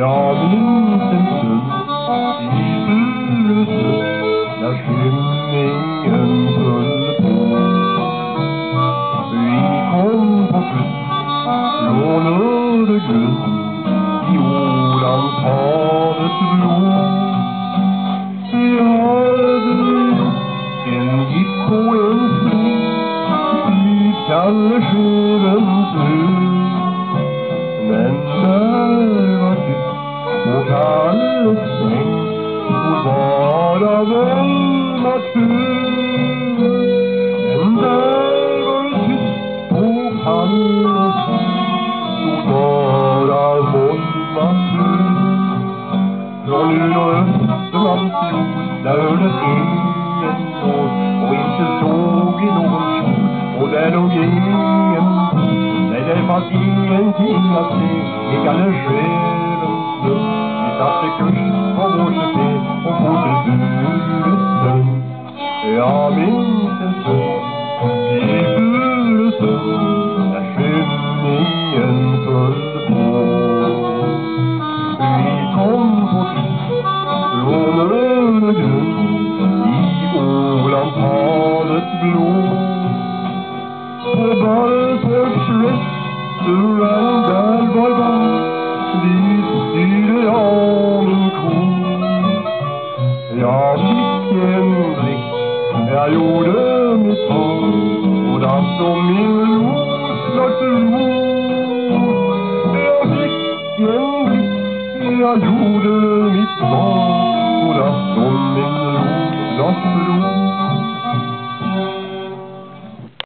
Jag minns en stund i Furusund när skymningen föll på. Vi kom på kust från Öregrund i Ålandshavets blå. Vi hade gjort en gipp och en sling vid Kalleskevens ö. Men där var tyst på Kalles säng stod bara Volmars ö. Men där var tyst på Kalles säng stod bara Volmars ö. Från ön och Östermalms jord där hördes ingen båt och inte såg i någon kjol och där låg ingen. Nej, det fanns ingenting att se i Kalleskevens lund. Vi satte kurs på vår chauffé och for till Furusund. Jag minns en stund i Furusund när skymningen föll på. Vi kom på kust från Öregrund i Ålandshavets blå. På Baltorps restaurang där var gång dit styrde jag min ko. Jag fick en blick, jag gjorde mitt val och dans som min roslags ro. Jag fick en blick, jag gjorde mitt val